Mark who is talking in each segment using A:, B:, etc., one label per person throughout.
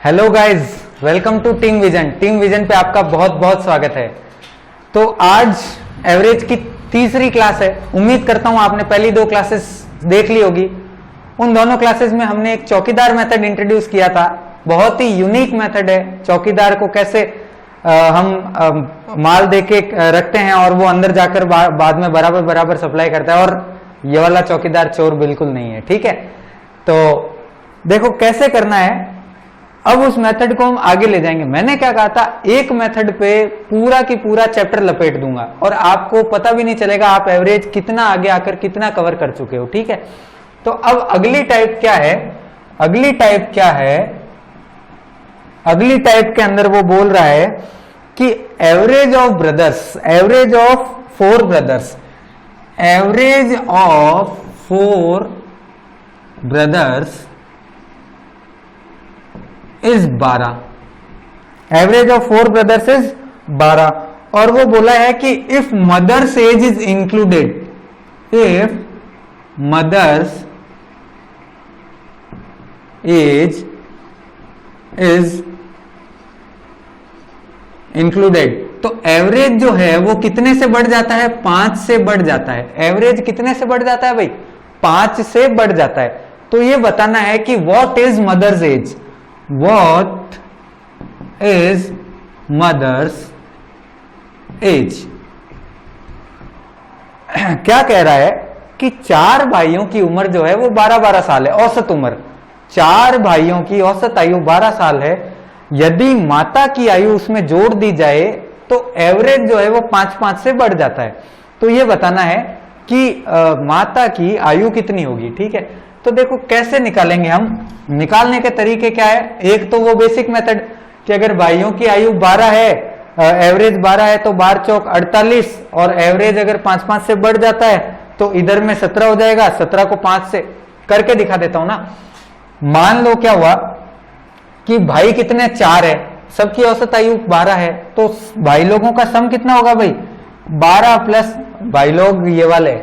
A: Hello guys, welcome to Team Vision. Team Vision पे आपका बहुत बहुत स्वागत है। तो आज एवरेज की तीसरी क्लास है। उम्मीद करता हूं आपने पहली दो क्लासेस देख ली होगी। उन दोनों क्लासेस में हमने एक चौकीदार मेथड इंट्रोड्यूस किया था। बहुत ही यूनिक मेथड है। चौकीदार को कैसे हम माल देके रखते हैं और वो अंदर जाकर बाद में बराबर बराबर सप्लाई करता है, और ये वाला चौकीदार चोर बिल्कुल नहीं है। ठीक है, तो देखो कैसे करना है। अब उस मेथड को हम आगे ले जाएंगे। मैंने क्या कहा था, एक मेथड पे पूरा की पूरा चैप्टर लपेट दूंगा और आपको पता भी नहीं चलेगा आप एवरेज कितना आगे आकर कितना कवर कर चुके हो। ठीक है, तो अब अगली टाइप क्या है, अगली टाइप क्या है, अगली टाइप के अंदर वो बोल रहा है कि average of brothers, average of 4 brothers, average of 4 brothers is 12। Average of 4 brothers is 12। और वो बोला है कि if mother's age is included, if mother's age is included, तो एवरेज जो है वो कितने से बढ़ जाता है, 5 से बढ़ जाता है। एवरेज कितने से बढ़ जाता है भाई, 5 से बढ़ जाता है। तो ये बताना है कि what is mother's age, What is mother's age? क्या कह रहा है कि 4 भाइयों की उम्र जो है वो 12-12 साल है, औसत उम्र। 4 भाइयों की औसत आयु 12 साल है। यदि माता की आयु उसमें जोड़ दी जाए तो एवरेज जो है वो 5-5 से बढ़ जाता है। तो ये बताना है कि माता की आयु कितनी होगी। ठीक है, तो देखो कैसे निकालेंगे हम। निकालने के तरीके क्या है, एक तो वो बेसिक मेथड कि अगर भाइयों की आयु 12 है, एवरेज 12 है, तो 12 चौक 48, और एवरेज अगर 5-5 से बढ़ जाता है तो इधर में 17 हो जाएगा। 17 को 5 से करके दिखा देता हूं ना। मान लो क्या हुआ कि भाई कितने 4 है, सबकी औसत आयु 12 है, तो भाई लोगों का सम कितना होगा भाई, 12 प्लस भाई लोग ये वाले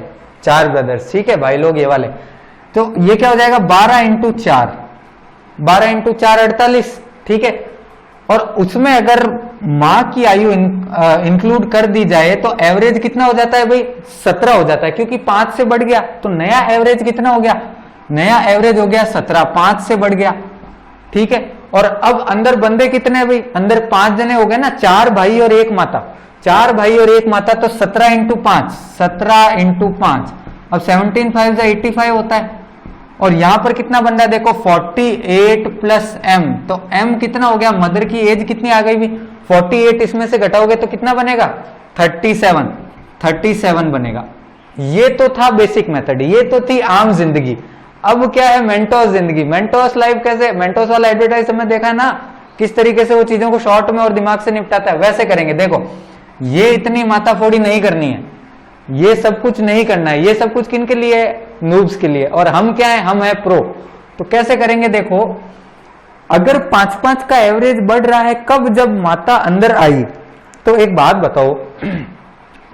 A: 4 ब्रदर्स। ठीक है, भाई लोग ये वाले, तो ये क्या हो जाएगा 12 इंटू 4, 12 इंटू 4 48। ठीक है, और उसमें अगर मां की आयु इंक्लूड कर दी जाए तो एवरेज कितना हो जाता है भाई, 17 हो जाता है, क्योंकि 5 से बढ़ गया। तो नया एवरेज कितना हो गया, नया एवरेज हो गया 17, 5 से बढ़ गया। ठीक है, और अब अंदर बंदे कितने हैं भाई, अंदर 5 जने हो गए ना, 4 भाई और 1 माता, 4 भाई और 1 माता, तो 17 इंटू 5, 17 इंटू 5, अब 17 5 85 होता है। और यहां पर कितना बन रहा है देखो, 48 प्लस m, तो m कितना हो गया, मदर की एज कितनी आ गई भी, 48 इसमें से घटाओगे तो कितना बनेगा, 37 बनेगा। ये तो था बेसिक मेथड, ये तो थी आम जिंदगी। अब क्या है मेंटोस जिंदगी। मेंटोस लाइफ कैसे, मेंटोस वाला एडवर्टाइज हमने देखा है ना, किस तरीके से वो चीजों को शॉर्ट में और दिमाग से निपटाता है, वैसे करेंगे। देखो ये इतनी माताफोड़ी नहीं करनी है, ये सब कुछ नहीं करना है। ये सब कुछ किन के लिए है, नूब्स के लिए। और हम क्या है, हम है प्रो। तो कैसे करेंगे देखो, अगर 5-5 का एवरेज बढ़ रहा है कब, जब माता अंदर आई। तो एक बात बताओ,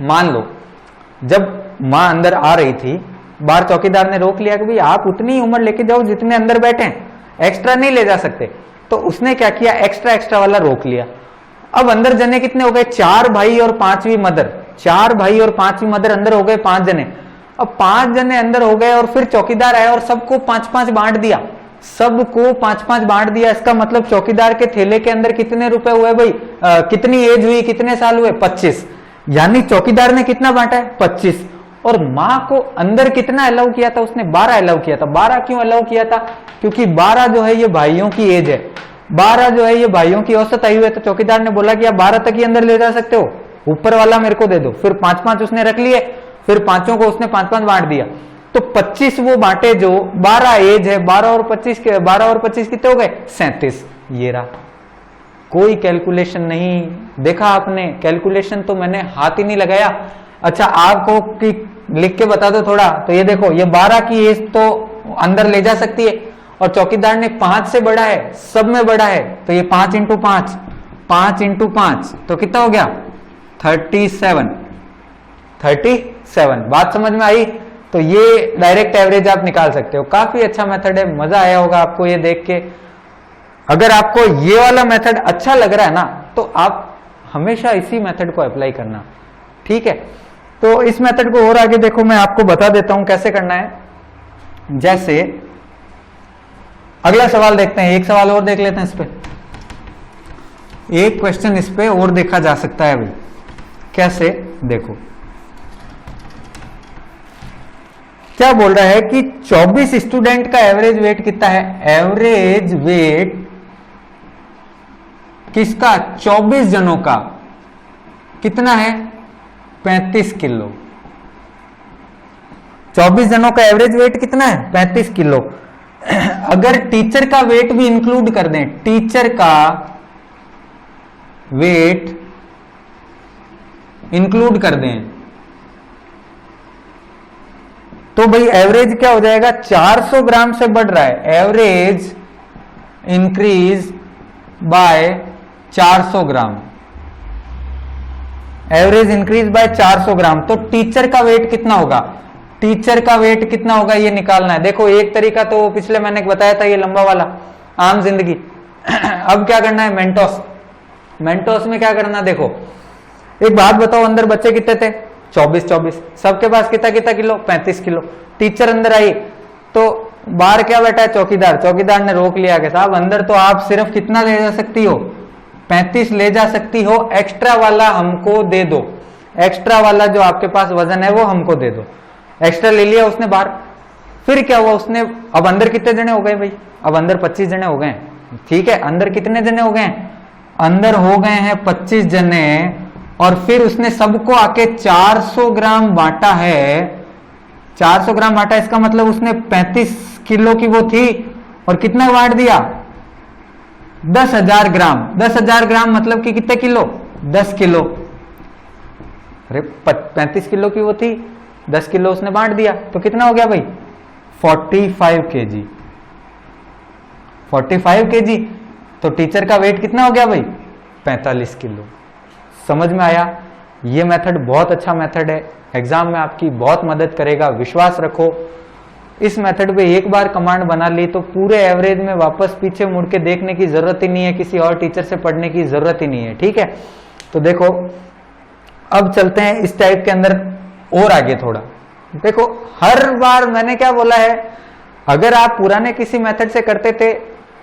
A: मान लो जब मां अंदर आ रही थी, बाहर चौकीदार ने रोक लिया कि भाई आप उतनी उम्र लेके जाओ जितने अंदर बैठे हैं, एक्स्ट्रा नहीं ले जा सकते। तो उसने क्या किया, एक्स्ट्रा वाला रोक लिया। अब अंदर जने कितने हो गए, 4 भाई और 5वीं मदर, 4 भाई और 5वीं मदर अंदर हो गए, 5 जने। अब 5 जने अंदर हो गए और फिर चौकीदार आया और सबको 5-5 बांट दिया, सबको 5-5 बांट दिया। इसका मतलब चौकीदार के थैले के अंदर कितने रुपए हुए भाई, कितनी एज हुई, कितने साल हुए, 25। यानी चौकीदार ने कितना बांटा है, 25। और मां को अंदर कितना अलाउ किया था, उसने 12 अलाउ किया था। 12 क्यों अलाउ किया था, क्योंकि 12 जो है ये भाइयों की एज है, 12 जो है ये भाइयों की औसत आयु है। तो चौकीदार ने बोला कि आप 12 तक ही अंदर ले जा सकते हो, ऊपर वाला मेरे को दे दो। फिर 5-5 उसने रख लिए, फिर 5 को उसने 5-5 बांट दिया। तो 25 वो बांटे, जो 12 एज है, 12 और 25 कितने हो गए, 37। ये रहा, कोई कैलकुलेशन नहीं देखा आपने, कैलकुलेशन तो मैंने हाथ ही नहीं लगाया। अच्छा आपको कि लिख के बता दो थोड़ा, तो ये देखो, ये 12 की एज तो अंदर ले जा सकती है, और चौकीदार ने 5 से बढ़ा है, सब में बढ़ा है, तो ये 5 इंटू 5, 5 इंटू 5 तो कितना हो गया, 37। बात समझ में आई। तो ये डायरेक्ट एवरेज आप निकाल सकते हो। काफी अच्छा मेथड है, मजा आया होगा आपको ये देख के। अगर आपको ये वाला मेथड अच्छा लग रहा है ना, तो आप हमेशा इसी मेथड को अप्लाई करना, ठीक है। तो इस मेथड को और आगे देखो, मैं आपको बता देता हूं कैसे करना है। जैसे अगला सवाल देखते हैं, एक सवाल और देख लेते हैं इस पे, एक क्वेश्चन इस पे और देखा जा सकता है भाई। कैसे, देखो क्या बोल रहा है कि 24 स्टूडेंट का एवरेज वेट कितना है। एवरेज वेट किसका, 24 जनों का कितना है, 35 किलो। 24 जनों का एवरेज वेट कितना है, 35 किलो। अगर टीचर का वेट भी इंक्लूड कर दें, टीचर का वेट इंक्लूड कर दें, तो भाई एवरेज क्या हो जाएगा, 400 ग्राम से बढ़ रहा है। Average increase by 400 gram, average increase by 400 ग्राम। तो टीचर का वेट कितना होगा, टीचर का वेट कितना होगा ये निकालना है। देखो एक तरीका तो पिछले मैंने बताया था, ये लंबा वाला आम जिंदगी। अब क्या करना है, मेंटोस। मेंटोस में क्या करना, देखो एक बात बताओ, अंदर बच्चे कितने थे, 24, सबके पास कितना कितना किलो, 35 किलो। टीचर अंदर आई तो बाहर क्या बैठा है, चौकीदार। चौकीदार ने रोक लिया कि साहब अंदर तो आप सिर्फ कितना ले जा सकती हो, 35 ले जा सकती हो, एक्स्ट्रा वाला हमको दे दो, एक्स्ट्रा वाला जो आपके पास वजन है वो हमको दे दो। एक्स्ट्रा ले लिया उसने बाहर। फिर क्या हुआ, उसने, अब अंदर कितने जने हो गए भाई, अब अंदर 25 जने हो गए, ठीक है। अंदर कितने जने हो गए, अंदर हो गए हैं 25 जने। और फिर उसने सबको आके 400 ग्राम बांटा है, 400 ग्राम बांटा, इसका मतलब उसने 35 किलो की वो थी, और कितना बांट दिया, 10,000 ग्राम। 10,000 ग्राम मतलब कि कितने किलो, 10 किलो। अरे 35 किलो की वो थी, 10 किलो उसने बांट दिया, तो कितना हो गया भाई, 45 केजी। 45 केजी। तो टीचर का वेट कितना हो गया भाई, 45 किलो। समझ में आया। ये मेथड बहुत अच्छा मेथड है, एग्जाम में आपकी बहुत मदद करेगा, विश्वास रखो। इस मेथड पे एक बार कमांड बना ली तो पूरे एवरेज में वापस पीछे मुड़ के देखने की जरूरत ही नहीं है, किसी और टीचर से पढ़ने की जरूरत ही नहीं है, ठीक है। तो देखो अब चलते हैं इस टाइप के अंदर और आगे थोड़ा। देखो हर बार मैंने क्या बोला है, अगर आप पुराने किसी मेथड से करते थे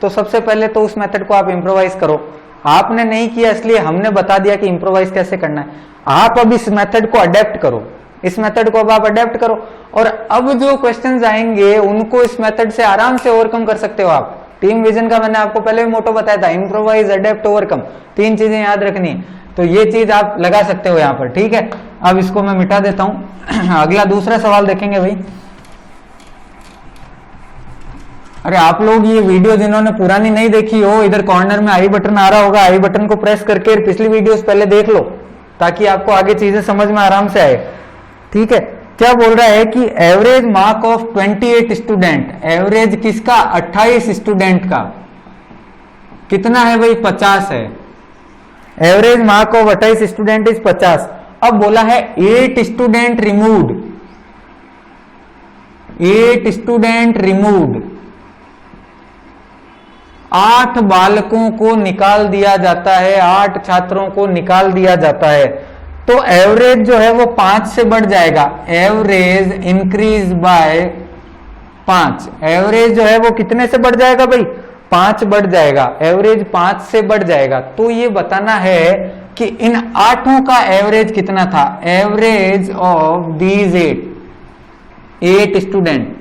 A: तो सबसे पहले तो उस मेथड को आप इम्प्रोवाइज करो। आपने नहीं किया इसलिए हमने बता दिया कि इम्प्रोवाइज कैसे करना है। आप अब इस मेथड को अडेप्ट करो, इस मेथड को अब आप अडेप्ट करो, और अब जो क्वेश्चंस आएंगे उनको इस मेथड से आराम से ओवरकम कर सकते हो आप। टीम विजन का मैंने आपको पहले भी मोटो बताया था, इम्प्रोवाइज, अडेप्ट, ओवरकम, 3 चीजें याद रखनी है। तो ये चीज आप लगा सकते हो यहाँ पर, ठीक है। अब इसको मैं मिटा देता हूं। अगला दूसरा सवाल देखेंगे भाई। अरे आप लोग ये वीडियो जिन्होंने पुरानी नहीं देखी हो, इधर कॉर्नर में आई बटन आ रहा होगा, आई बटन को प्रेस करके पिछली वीडियोस पहले देख लो, ताकि आपको आगे चीजें समझ में आराम से आए, ठीक है। क्या बोल रहा है कि average mark of 28 student, average किसका, 28 स्टूडेंट का कितना है भाई, 50 है। Average mark of 28 student is 50। अब बोला है 8 स्टूडेंट रिमूव्ड, 8 स्टूडेंट रिमूव्ड, 8 बालकों को निकाल दिया जाता है, 8 छात्रों को निकाल दिया जाता है। तो एवरेज जो है वो 5 से बढ़ जाएगा, एवरेज इंक्रीज बाय 5। एवरेज जो है वो कितने से बढ़ जाएगा भाई, 5 बढ़ जाएगा, एवरेज 5 से बढ़ जाएगा। तो ये बताना है कि इन 8 का एवरेज कितना था, एवरेज ऑफ दीज 8 स्टूडेंट।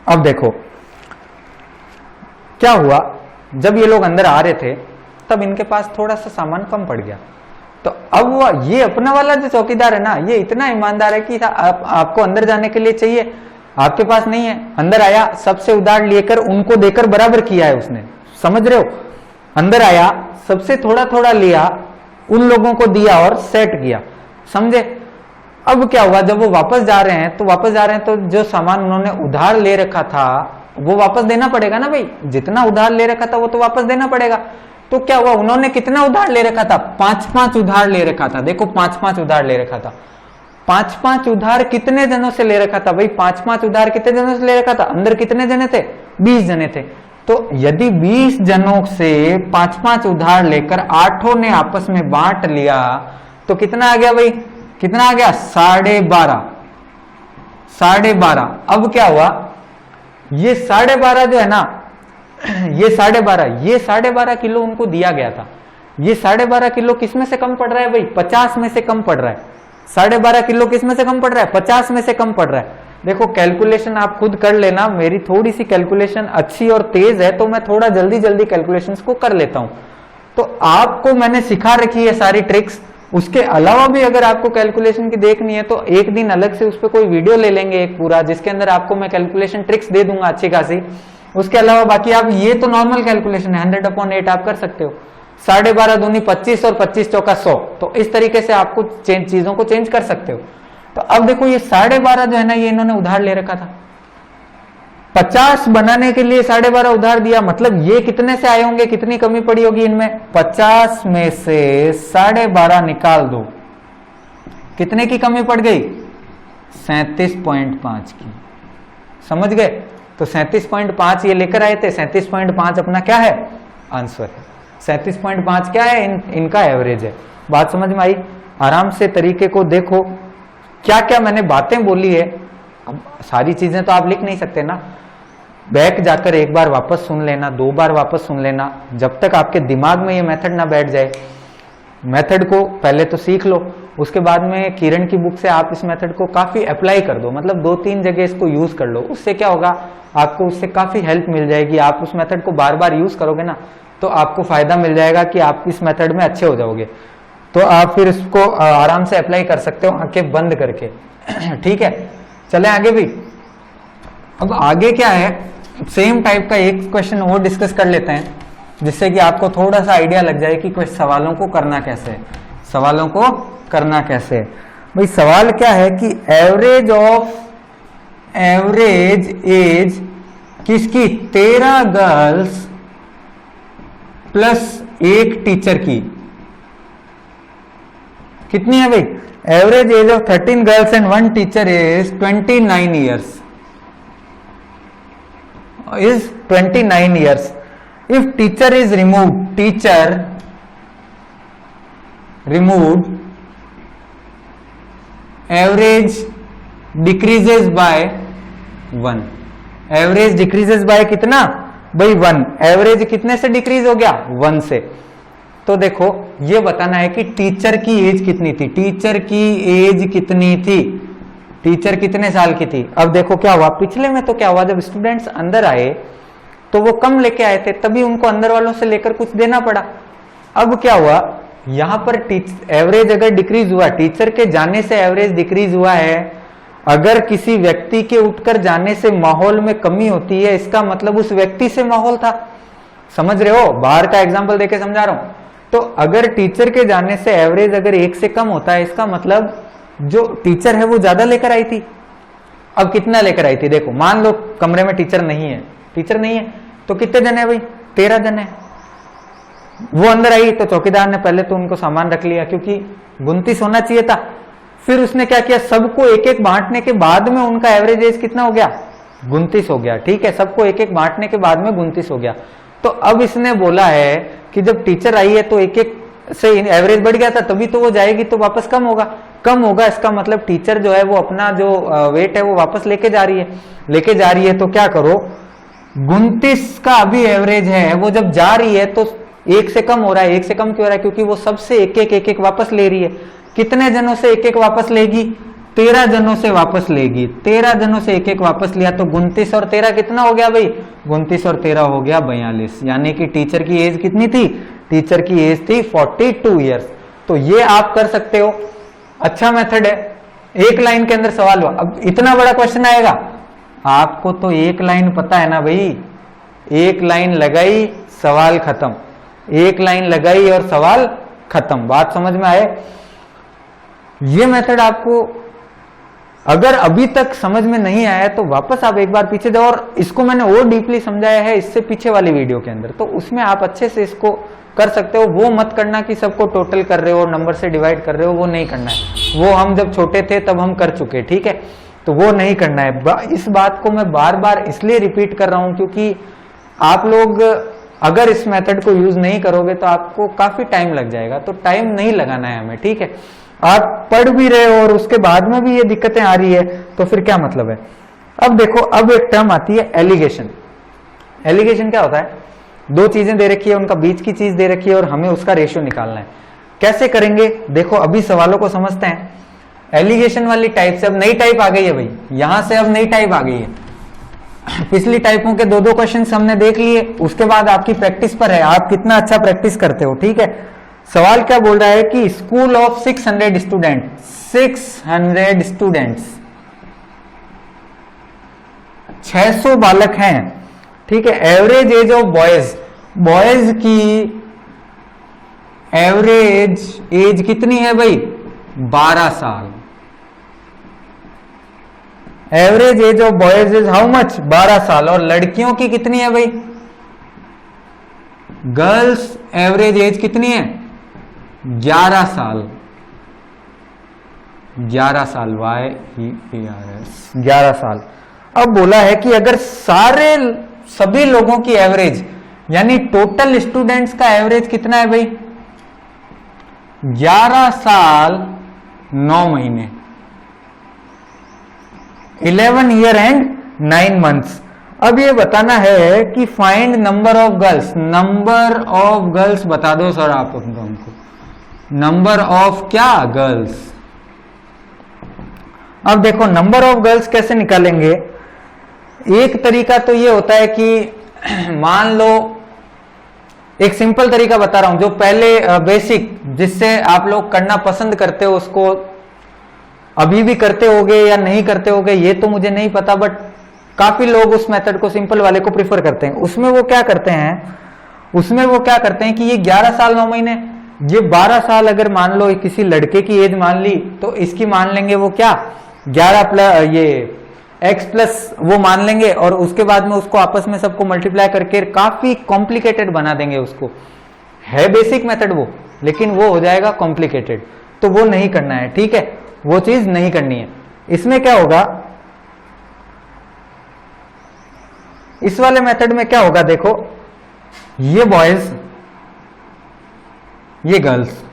A: अब देखो क्या हुआ, जब ये लोग अंदर आ रहे थे तब इनके पास थोड़ा सा सामान कम पड़ गया। तो अब वो ये अपना वाला जो चौकीदार है ना, ये इतना ईमानदार है कि आपको अंदर जाने के लिए चाहिए, आपके पास नहीं है। अंदर आया, सबसे उधार लेकर उनको देकर बराबर किया है उसने, समझ रहे हो। अंदर आया, सबसे थोड़ा थोड़ा लिया, उन लोगों को दिया और सेट किया, समझे। अब क्या हुआ, जब वो वापस जा रहे हैं तो जो सामान उन्होंने उधार ले रखा था वो वापस देना पड़ेगा ना भाई, जितना उधार ले रखा था वो तो वापस देना पड़ेगा। तो क्या हुआ, उन्होंने कितना उधार ले रखा था, 5-5 उधार ले रखा था। देखो 5-5 उधार ले रखा था। 5-5 उधार कितने जनों से ले रखा था भाई, 5-5 उधार कितने जनों से ले रखा था, अंदर कितने जने थे, 20 जने थे। तो यदि 20 जनों से 5-5 उधार लेकर 8 ने आपस में बांट लिया तो कितना आ गया भाई, कितना आ गया 12.5। 12.5। अब क्या हुआ, ये 12.5 जो है ना, ये 12.5 किलो उनको दिया गया था। ये 12.5 किलो किस में से कम पड़ रहा है भाई, 50 में से कम पड़ रहा है। 12.5 किलो किस में से कम पड़ रहा है, 50 में से कम पड़ रहा है। देखो कैलकुलेशन आप खुद कर लेना, मेरी थोड़ी सी कैलकुलेशन अच्छी और तेज है तो मैं थोड़ा जल्दी जल्दी कैलकुलेशंस को कर लेता हूं। तो आपको मैंने सिखा रखी है सारी ट्रिक्स, उसके अलावा भी अगर आपको कैलकुलेशन की देखनी है तो एक दिन अलग से उस पर कोई वीडियो ले लेंगे एक पूरा, जिसके अंदर आपको मैं कैलकुलेशन ट्रिक्स दे दूंगा अच्छी खासी। उसके अलावा बाकी आप ये तो नॉर्मल कैलकुलेशन है, 100/8 आप कर सकते हो। 12.5 दूनी 25 और 25 चौका 100, तो इस तरीके से आपको चीजों को चेंज कर सकते हो। तो अब देखो ये 12.5 जो है ना, ये इन्होंने उधार ले रखा था। 50 बनाने के लिए 12.5 उधार दिया, मतलब ये कितने से आए होंगे, कितनी कमी पड़ी होगी इनमें, 50 में से 12.5 निकाल दो, कितने की कमी पड़ गई, 37.5 की। समझ गए? तो 37.5 ये लेकर आए थे, 37.5 अपना क्या है, आंसर है। 37.5 क्या है, इनका एवरेज है। बात समझ में आई? आराम से तरीके को देखो, क्या क्या मैंने बातें बोली है। अब सारी चीजें तो आप लिख नहीं सकते ना, बैक जाकर एक बार वापस सुन लेना, 2 बार वापस सुन लेना, जब तक आपके दिमाग में ये मेथड ना बैठ जाए। मेथड को पहले तो सीख लो, उसके बाद में किरण की बुक से आप इस मेथड को काफी अप्लाई कर दो, मतलब 2-3 जगह इसको यूज कर लो। उससे क्या होगा, आपको उससे काफी हेल्प मिल जाएगी। आप उस मेथड को बार बार यूज करोगे ना तो आपको फायदा मिल जाएगा कि आप इस मेथड में अच्छे हो जाओगे। तो आप फिर इसको आराम से अप्लाई कर सकते हो आंखें बंद करके। ठीक है, चले आगे भी। अब आगे क्या है, सेम टाइप का एक क्वेश्चन और डिस्कस कर लेते हैं, जिससे कि आपको थोड़ा सा आइडिया लग जाए कि कुछ सवालों को करना कैसे है। सवालों को करना कैसे है भाई, सवाल क्या है कि एवरेज एज किसकी, 13 गर्ल्स प्लस 1 टीचर की कितनी है भाई, average age of 13 girls and 1 teacher is 29 years, is 29 years. If teacher is removed, average decreases by 1. Average decreases by कितना भाई, 1। एवरेज कितने से डिक्रीज हो गया, 1 से। तो देखो ये बताना है कि टीचर की एज कितनी थी, टीचर की एज कितनी थी, टीचर कितने साल की थी। अब देखो क्या हुआ, पिछले में तो क्या हुआ, जब स्टूडेंट्स अंदर आए तो वो कम लेके आए थे, तभी उनको अंदर वालों से लेकर कुछ देना पड़ा। अब क्या हुआ, यहां पर एवरेज अगर डिक्रीज हुआ, टीचर के जाने से एवरेज डिक्रीज हुआ है। अगर किसी व्यक्ति के उठकर जाने से माहौल में कमी होती है, इसका मतलब उस व्यक्ति से माहौल था। समझ रहे हो, बाहर का एग्जांपल देके समझा रहा हूं। तो अगर टीचर के जाने से एवरेज अगर 1 से कम होता है, इसका मतलब जो टीचर है वो ज्यादा लेकर आई थी। अब कितना लेकर आई थी, देखो मान लो कमरे में टीचर नहीं है, तो कितने जने हैं भाई, 13 जने। वो अंदर आई तो चौकीदार ने पहले तो उनको सामान रख लिया, क्योंकि 29 होना चाहिए था। फिर उसने क्या किया, सबको एक एक बांटने के बाद में उनका एवरेज एज कितना हो गया, 29 हो गया। ठीक है, सबको एक एक बांटने के बाद में 29 हो गया। तो अब इसने बोला है कि जब टीचर आई है तो एक एक से एवरेज बढ़ गया था, तभी तो वो जाएगी तो वापस कम होगा। इसका मतलब टीचर जो है वो अपना जो वेट है वो वापस लेके जा रही है। तो क्या करो, 29 का अभी एवरेज है, वो जब जा रही है तो 1 से कम हो रहा है। 1 से कम क्यों हो रहा है, क्योंकि वो सबसे एक एक वापस ले रही है। कितने जनों से एक एक वापस लेगी, 13 जनों से वापस लेगी। 13 जनों से एक एक वापस लिया तो 29 और 13 कितना हो गया भाई, 29 और 13 हो गया 42। यानी कि टीचर की एज कितनी थी, टीचर की एज थी 42 ईयर्स। तो ये आप कर सकते हो, अच्छा मेथड है। एक लाइन के अंदर सवाल हुआ। अब इतना बड़ा क्वेश्चन आएगा, आपको तो एक लाइन पता है ना भाई, एक लाइन लगाई सवाल खत्म, एक लाइन लगाई और सवाल खत्म। बात समझ में आए? ये मेथड आपको अगर अभी तक समझ में नहीं आया तो वापस आप एक बार पीछे जाओ, और इसको मैंने और डीपली समझाया है इससे पीछे वाली वीडियो के अंदर, तो उसमें आप अच्छे से इसको कर सकते हो। वो मत करना कि सबको टोटल कर रहे हो और नंबर से डिवाइड कर रहे हो, वो नहीं करना है। वो हम जब छोटे थे तब हम कर चुके, ठीक है, तो वो नहीं करना है। इस बात को मैं बार बार इसलिए रिपीट कर रहा हूं क्योंकि आप लोग अगर इस मेथड को यूज नहीं करोगे तो आपको काफी टाइम लग जाएगा, तो टाइम नहीं लगाना है हमें, ठीक है। आप पढ़ भी रहे हो और उसके बाद में भी ये दिक्कतें आ रही है तो फिर क्या मतलब है। अब देखो, अब एक टर्म आती है एलिगेशन। एलिगेशन क्या होता है, दो चीजें दे रखी है, उनका बीच की चीज दे रखी है और हमें उसका रेशियो निकालना है। कैसे करेंगे, देखो अभी सवालों को समझते हैं। एलिगेशन वाली टाइप से अब नई टाइप आ गई है भाई, यहां से अब नई टाइप आ गई है। पिछली टाइपों के दो क्वेश्चन हमने देख लिए, उसके बाद आपकी प्रैक्टिस पर है, आप कितना अच्छा प्रैक्टिस करते हो, ठीक है। सवाल क्या बोल रहा है कि स्कूल ऑफ 600 स्टूडेंट, 600 स्टूडेंट्स, 600 बालक हैं, ठीक है। Average age of boys, boys की एवरेज एज कितनी है भाई, 12 साल। Average age of boys is how much, 12 साल। और लड़कियों की कितनी है भाई, गर्ल्स एवरेज एज कितनी है, 11 साल। 11 साल, YEARS, 11 साल। अब बोला है कि अगर सभी लोगों की एवरेज, यानी टोटल स्टूडेंट्स का एवरेज कितना है भाई, 11 साल 9 महीने, 11 ईयर एंड 9 मंथ्स। अब ये बताना है कि find number of girls, number of girls बता दो सर आप हमको, नंबर ऑफ क्या, गर्ल्स। अब देखो नंबर ऑफ गर्ल्स कैसे निकालेंगे। एक तरीका तो ये होता है कि मान लो, एक सिंपल तरीका बता रहा हूं, जो पहले बेसिक जिससे आप लोग करना पसंद करते हो, उसको अभी भी करते होगे या नहीं करते होगे ये तो मुझे नहीं पता, बट काफी लोग उस मेथड को, सिंपल वाले को प्रिफर करते हैं। उसमें वो क्या करते हैं कि ये 11 साल 9 महीने, ये 12 साल अगर मान लो किसी लड़के की एज मान ली, तो इसकी मान लेंगे वो क्या, 11 प्लस ये x प्लस वो मान लेंगे, और उसके बाद में उसको आपस में सबको मल्टीप्लाई करके काफी कॉम्प्लिकेटेड बना देंगे उसको। है बेसिक मेथड वो, लेकिन वो हो जाएगा कॉम्प्लिकेटेड, तो वो नहीं करना है, ठीक है, वो चीज नहीं करनी है। इसमें क्या होगा, इस वाले मेथड में क्या होगा, देखो ये बॉयज, ये गर्ल्स,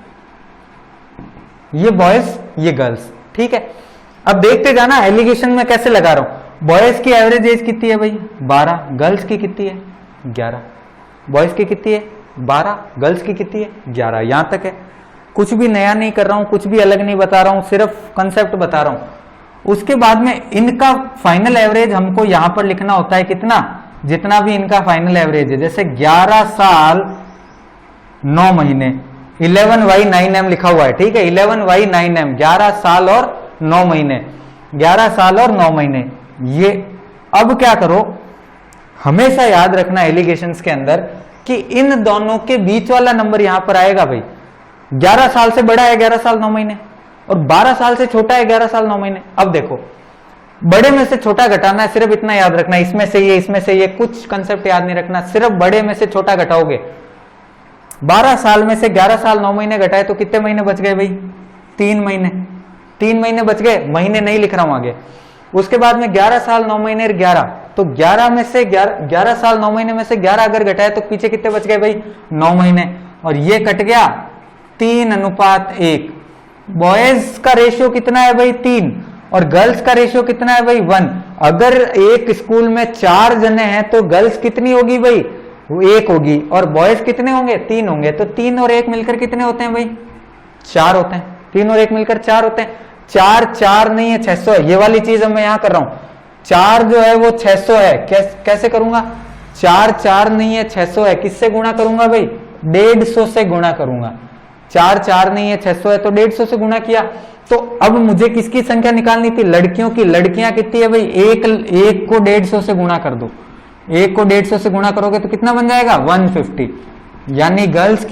A: ये बॉयज, ये गर्ल्स, ठीक है। अब देखते जाना एलिगेशन में कैसे लगा रहा हूं। बॉयज की एवरेज एज कितनी है भाई, 12, गर्ल्स की कितनी है, 11। बॉयज की कितनी है, 12, गर्ल्स की कितनी है, 11। यहां तक है, कुछ भी नया नहीं कर रहा हूं, कुछ भी अलग नहीं बता रहा हूं, सिर्फ कंसेप्ट बता रहा हूं। उसके बाद में इनका फाइनल एवरेज हमको यहां पर लिखना होता है कितना, जितना भी इनका फाइनल एवरेज है। जैसे 11 साल 9 महीने, 11y9m लिखा हुआ है, ठीक है, 11y9m, 11 साल और 9 महीने, 11 साल और 9 महीने। ये अब क्या करो, हमेशा याद रखना एलिगेशंस के अंदर कि इन दोनों के बीच वाला नंबर यहां पर आएगा भाई। 11 साल से बड़ा है 11 साल 9 महीने, और 12 साल से छोटा है 11 साल 9 महीने। अब देखो, बड़े में से छोटा घटाना है, सिर्फ इतना याद रखना, इसमें से ये, इसमें से ये, कुछ कंसेप्ट याद नहीं रखना, सिर्फ बड़े में से छोटा घटाओगे। 12 साल में से 11 साल 9 महीने घटाए तो कितने महीने बच गए भाई, 3 महीने, 3 महीने बच गए, महीने नहीं लिख रहा हूं आगे। उसके बाद में 11 साल 9 महीने 11, तो 11 में से 11 साल 9 महीने में से 11 अगर घटाए तो पीछे कितने बच गए भाई, 9 महीने, और ये कट गया 3:1। बॉयज का रेशियो कितना है भाई, 3, और गर्ल्स का रेशियो कितना है भाई, 1। अगर एक स्कूल में 4 जने हैं तो गर्ल्स कितनी होगी भाई, वो 1 होगी, और बॉयज कितने होंगे, 3 होंगे। तो 3 और 1 मिलकर कितने होते हैं भाई, 4 होते हैं। 3 और 1 मिलकर 4 होते हैं। 4 नहीं है, 600 है। ये वाली चीज अब मैं यहां कर रहा हूं, 4 जो है वो 600 है। कैसे करूंगा, 4 नहीं है, 600 है। किससे गुणा करूंगा भाई, 150 से गुणा करूंगा। 4 नहीं है, 600 है, तो 150 से गुणा किया। तो अब मुझे किसकी संख्या निकालनी थी, लड़कियों की। लड़कियां कितनी है भाई, एक को 150 से गुणा कर दो। 1 को 150 से गुणा करोगे तो कितना बन जाएगा, 150। यानी गर्ल्स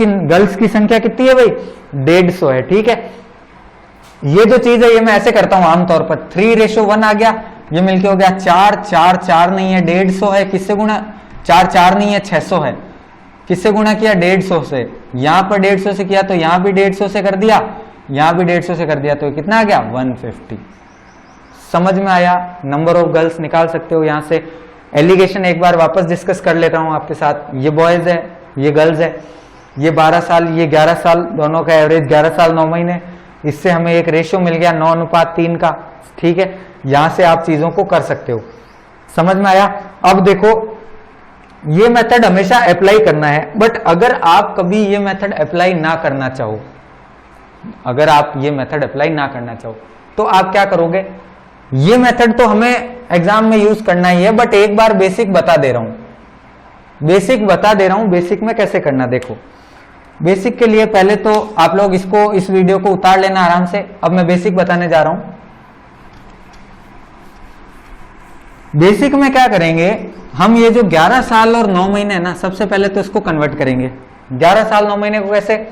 A: की संख्या कितनी है भाई, 150 है, ठीक है। ये जो चीज है ये मैं ऐसे करता हूं आमतौर पर, 3:1 आ गया, ये मिलके हो गया 4 नहीं है, 150 है, किससे गुणा, 4 नहीं है, 600 है, किससे गुणा किया, 150 से। यहां पर 150 से किया तो यहां भी 150 से कर दिया, यहां भी 150 से कर दिया, तो कितना आ गया, 150। समझ में आया, नंबर ऑफ गर्ल्स निकाल सकते हो यहां से। एलिगेशन एक बार वापस डिस्कस कर लेता हूं आपके साथ। ये बॉयज है, ये गर्ल्स है, ये 12 साल, ये 11 साल, दोनों का एवरेज 11 साल 9 महीने। इससे हमें एक रेशियो मिल गया 9:3 का। ठीक है, यहां से आप चीजों को कर सकते हो। समझ में आया? अब देखो, ये मेथड हमेशा अप्लाई करना है, बट अगर आप कभी ये मेथड अप्लाई ना करना चाहो, अगर आप ये मेथड अप्लाई ना करना चाहो तो आप क्या करोगे? ये मेथड तो हमें एग्जाम में यूज करना ही है, बट एक बार बेसिक बता दे रहा हूं, बेसिक बता दे रहा हूं, बेसिक में कैसे करना। देखो, बेसिक के लिए पहले तो आप लोग इसको, इस वीडियो को उतार लेना आराम से। अब मैं बेसिक बताने जा रहा हूं। बेसिक में क्या करेंगे हम, ये जो 11 साल और 9 महीने है ना, सबसे पहले तो इसको कन्वर्ट करेंगे। 11 साल 9 महीने को कैसे?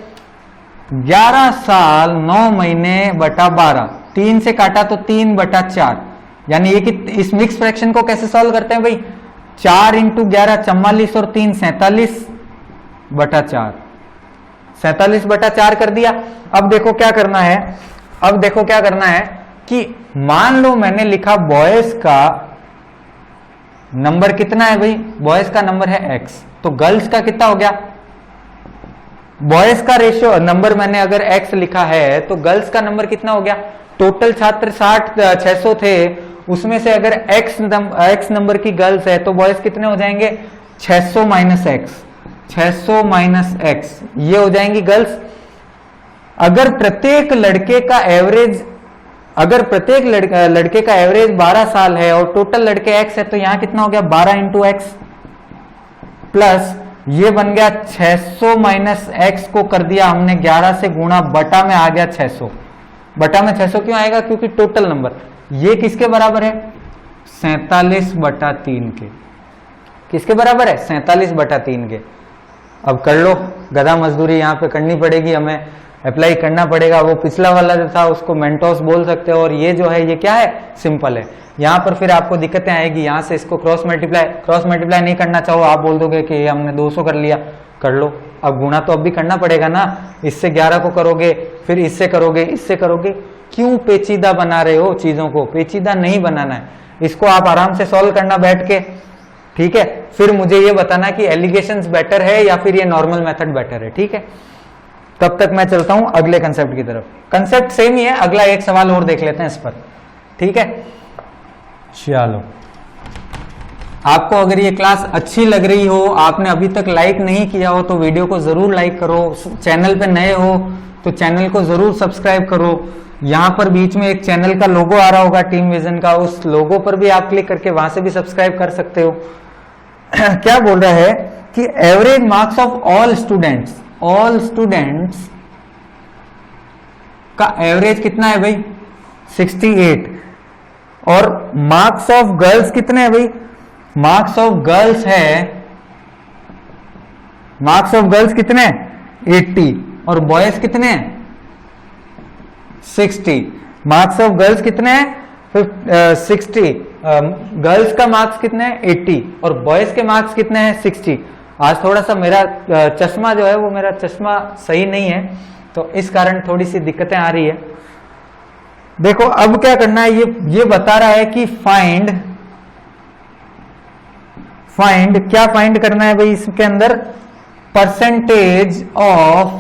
A: 11 साल 9 महीने बटा 12, 3 से काटा तो 3/4, यानी ये कि इस मिक्स फ्रैक्शन को कैसे सॉल्व करते हैं भाई? 4 × 11 44 और 3 47/4, 47/4 कर दिया। अब देखो क्या करना है, अब देखो क्या करना है कि मान लो मैंने लिखा बॉयज का नंबर कितना है भाई? बॉयज का नंबर है x, तो गर्ल्स का कितना हो गया? बॉयज का रेशियो नंबर मैंने अगर x लिखा है तो गर्ल्स का नंबर कितना हो गया? टोटल छात्र 600 थे, उसमें से अगर x नंबर की गर्ल्स है तो बॉयज कितने हो जाएंगे? 600 - x, 600 - x, ये हो जाएंगी गर्ल्स। अगर प्रत्येक लड़के का एवरेज, अगर प्रत्येक लड़के का एवरेज 12 साल है और टोटल लड़के x है, तो यहां कितना हो गया? 12 × x प्लस ये बन गया 600 - x को कर दिया हमने 11 से गुणा, बटा में आ गया 600। बटा में 600 क्यों आएगा? क्योंकि टोटल नंबर ये किसके बराबर है? 47/3 के। किसके बराबर है? 47/3 के। अब कर लो, गधा मजदूरी यहां पे करनी पड़ेगी, हमें अप्लाई करना पड़ेगा। वो पिछला वाला जो था उसको मेंटोस बोल सकते हो, और ये जो है ये क्या है? सिंपल है। यहां पर फिर आपको दिक्कतें आएगी, यहां से इसको क्रॉस मल्टीप्लाई नहीं करना चाहो, आप बोल दोगे कि हमने 200 कर लिया, कर लो। अब गुणा तो अब भी करना पड़ेगा ना, इससे 11 को करोगे, फिर इससे करोगे, इससे करोगे। क्यों पेचीदा बना रहे हो चीजों को? पेचीदा नहीं बनाना है, इसको आप आराम से सॉल्व करना बैठ के। ठीक है, फिर मुझे ये बताना कि एलिगेशंस बेटर है या फिर ये नॉर्मल मेथड बेटर है। ठीक है, तब तक मैं चलता हूं अगले कंसेप्ट की तरफ। कंसेप्ट सेम ही है, अगला एक सवाल और देख लेते हैं इस पर। ठीक है, चलो। आपको अगर ये क्लास अच्छी लग रही हो, आपने अभी तक लाइक नहीं किया हो तो वीडियो को जरूर लाइक करो। चैनल पे नए हो तो चैनल को जरूर सब्सक्राइब करो। यहां पर बीच में एक चैनल का लोगो आ रहा होगा टीम विजन का, उस लोगो पर भी आप क्लिक करके वहां से भी सब्सक्राइब कर सकते हो। क्या बोल रहा है कि average marks of all students का एवरेज कितना है भाई? 68। और मार्क्स ऑफ गर्ल्स कितने हैं भाई? मार्क्स ऑफ गर्ल्स कितने? 80। और बॉयज कितने हैं? 60। मार्क्स ऑफ गर्ल्स कितने हैं? 60। गर्ल्स का मार्क्स कितने हैं? 80। और बॉयज के मार्क्स कितने हैं? 60। आज थोड़ा सा मेरा चश्मा जो है वो मेरा चश्मा सही नहीं है, तो इस कारण थोड़ी सी दिक्कतें आ रही है। देखो अब क्या करना है, ये बता रहा है कि फाइंड क्या फाइंड करना है भाई इसके अंदर? Percentage of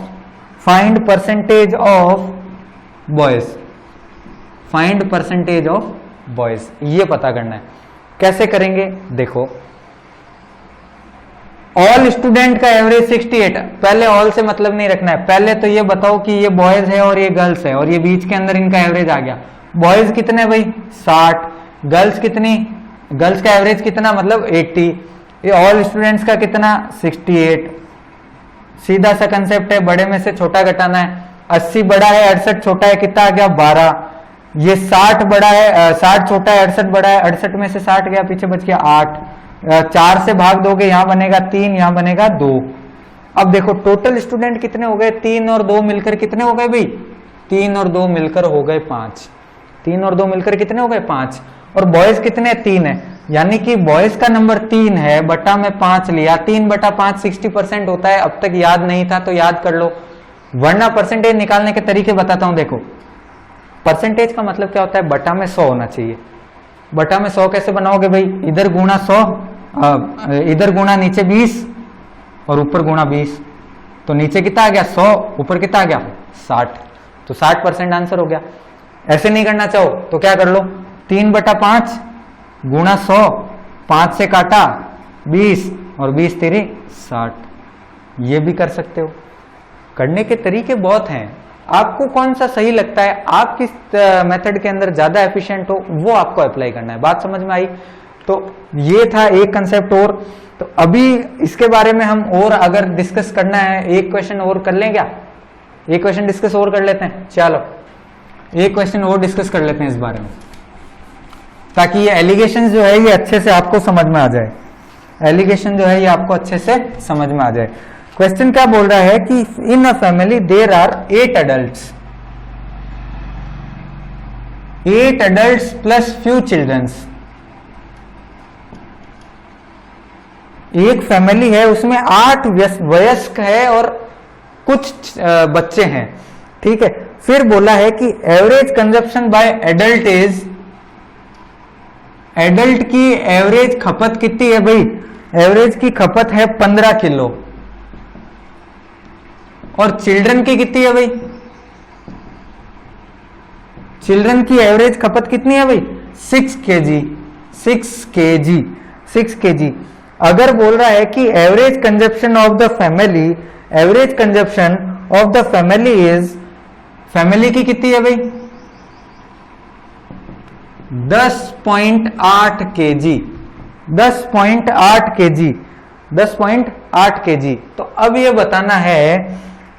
A: boys, find percentage of boys, ये पता करना है। कैसे करेंगे? देखो, ऑल स्टूडेंट का एवरेज 68। पहले ऑल से मतलब नहीं रखना है, पहले तो ये बताओ कि ये बॉयज है और ये गर्ल्स है, और ये बीच के अंदर इनका एवरेज आ गया। बॉयज कितने भाई? 60। गर्ल्स कितनी? गर्ल्स का एवरेज कितना? मतलब 80। ये ऑल स्टूडेंट्स का कितना? 68। सीधा सा कंसेप्ट है, बड़े में से छोटा घटाना है। 80 बड़ा है, 68 छोटा है, कितना आ गया? 12। ये 60 बड़ा है, 60 छोटा है, 68 बड़ा है, 68 में से 60 गया, पीछे बच गया 8। 4 से भाग दोगे, यहां बनेगा 3, यहां बनेगा 2। अब देखो टोटल स्टूडेंट कितने हो गए? 3 और 2 मिलकर कितने हो गए भाई? 3 और 2 मिलकर हो गए 5। 3 और 2 मिलकर कितने हो गए? 5। और बॉयज कितने? 3 है, यानी कि बॉयज का नंबर 3 है, बटा में 5 लिया। 3/5 60% होता है। अब तक याद नहीं था तो याद कर लो, वरना परसेंटेज निकालने के तरीके बताता हूं। देखो, परसेंटेज का मतलब क्या होता है? बटा में 100 होना चाहिए। बटा में 100 कैसे बनाओगे भाई, इधर गुणा 100, इधर गुणा नीचे 20 और ऊपर गुणा 20, तो नीचे कितना आ गया 100, ऊपर कितना आ गया 60, तो 60% आंसर हो गया। ऐसे नहीं करना चाहो तो क्या कर लो, 3/5 गुणा 100, 5 से काटा 20 और 20 तेरी 60, ये भी कर सकते हो। करने के तरीके बहुत हैं, आपको कौन सा सही लगता है, आप किस मेथड के अंदर ज्यादा एफिशिएंट हो वो आपको अप्लाई करना है। बात समझ में आई? तो ये था एक कंसेप्ट और। तो अभी इसके बारे में हम और अगर डिस्कस करना है, एक क्वेश्चन और कर लें क्या, एक क्वेश्चन डिस्कस और कर लेते हैं, चलो एक क्वेश्चन और डिस्कस कर लेते हैं इस बारे में, ताकि ये एलिगेशन जो है ये अच्छे से आपको समझ में आ जाए, एलिगेशन जो है ये आपको अच्छे से समझ में आ जाए। क्वेश्चन क्या बोल रहा है कि in a family there are 8 adults, 8 adults plus few childrens. एक फैमिली है उसमें 8 वयस्क है और कुछ बच्चे हैं, ठीक है। फिर बोला है कि average consumption by adult is, adult की एवरेज खपत कितनी है भाई, एवरेज की खपत है 15 किलो और चिल्ड्रन की कितनी है भाई, चिल्ड्रन की एवरेज खपत कितनी है भाई 6 kg, 6 kg, 6 kg। अगर बोल रहा है कि average consumption of the family, average consumption of the family is, family की कितनी है भाई 10.8 kg, 10.8 kg, 10.8 kg। तो अब ये बताना है,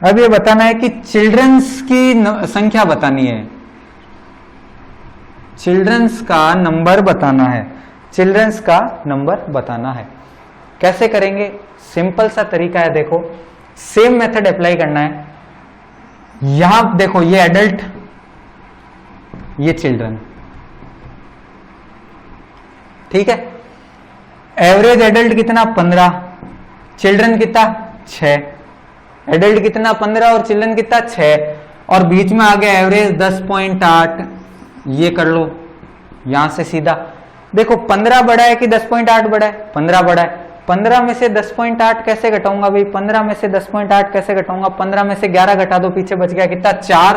A: अब ये बताना है कि चिल्ड्रंस की संख्या बतानी है, चिल्ड्रंस का नंबर बताना है, चिल्ड्रंस का नंबर बताना है। कैसे करेंगे, सिंपल सा तरीका है, देखो सेम मेथड अप्लाई करना है। यहां देखो ये एडल्ट, ये चिल्ड्रन, ठीक है। एवरेज एडल्ट कितना 15, चिल्ड्रन कितना 6, एडल्ट कितना 15 और चिल्ड्रन कितना 6, और बीच में आ गया एवरेज 10.8, ये कर लो यहां से सीधा। देखो 15 बड़ा है कि 10.8 बड़ा है, 15 बड़ा है। 15 में से 10.8 कैसे घटाऊंगा भाई, 15 में से 10.8 कैसे घटाऊंगा, 15 में से 11 घटा दो, पीछे बच गया कितना 4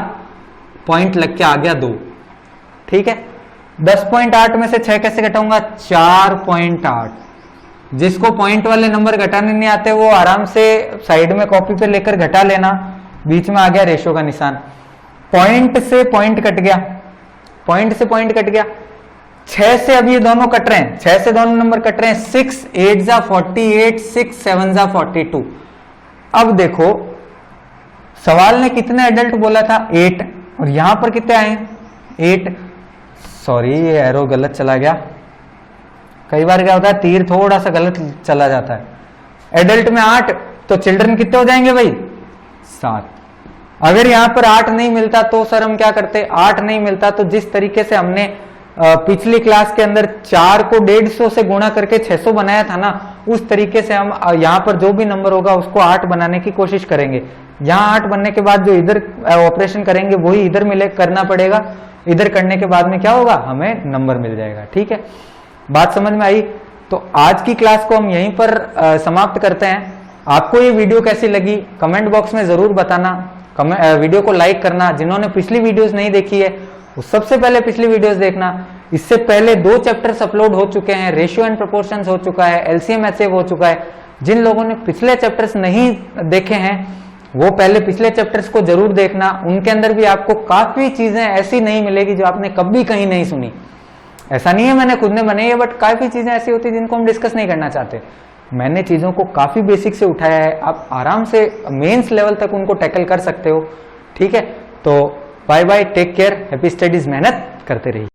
A: पॉइंट लग के आ गया 2, ठीक है। 10.8 में से 6 कैसे घटाऊंगा 4.8। जिसको पॉइंट वाले नंबर घटाने नहीं आते वो आराम से साइड में कॉपी पे लेकर घटा लेना, बीच में आ गया रेशो का निशान, पॉइंट से पॉइंट कट गया, पॉइंट से पॉइंट कट गया। 6 से अब ये दोनों कट रहे हैं, 6 से दोनों नंबर कट रहे हैं, 6 8 जा 48, 6 7 जा 42। अब देखो सवाल ने कितने एडल्ट बोला था 8, और यहां पर कितने आए 8, सॉरी ये एरो गलत चला गया, कई बार क्या होता है तीर थोड़ा सा गलत चला जाता है। एडल्ट में 8, तो चिल्ड्रन कितने हो जाएंगे भाई 7। अगर यहां पर 8 नहीं मिलता तो सर हम क्या करते, 8 नहीं मिलता तो जिस तरीके से हमने पिछली क्लास के अंदर 4 को 150 से गुणा करके 600 बनाया था ना, उस तरीके से हम यहाँ पर जो भी नंबर होगा उसको 8 बनाने की कोशिश करेंगे। यहाँ 8 बनने के बाद जो इधर ऑपरेशन करेंगे वही इधर मिले करना पड़ेगा, इधर करने के बाद में क्या होगा हमें नंबर मिल जाएगा, ठीक है। बात समझ में आई? तो आज की क्लास को हम यहीं पर समाप्त करते हैं। आपको ये वीडियो कैसी लगी कमेंट बॉक्स में जरूर बताना, वीडियो को लाइक करना। जिन्होंने पिछली वीडियोस नहीं देखी है वो सबसे पहले पिछली वीडियोस देखना। इससे पहले 2 चैप्टर्स अपलोड हो चुके हैं, रेशियो एंड प्रोपोर्शंस हो चुका है, एलसीएम एचसीएफ हो चुका है। जिन लोगों ने पिछले चैप्टर्स नहीं देखे हैं वो पहले पिछले चैप्टर्स को जरूर देखना, उनके अंदर भी आपको काफी चीजें ऐसी नहीं मिलेगी जो आपने कभी कहीं नहीं सुनी। ऐसा नहीं है मैंने खुद ने बनाई है, बट काफी चीजें ऐसी होती है जिनको हम डिस्कस नहीं करना चाहते। मैंने चीजों को काफी बेसिक से उठाया है, आप आराम से मेंस लेवल तक उनको टैकल कर सकते हो, ठीक है। तो bye bye, take care, happy studies, मेहनत करते रहिए।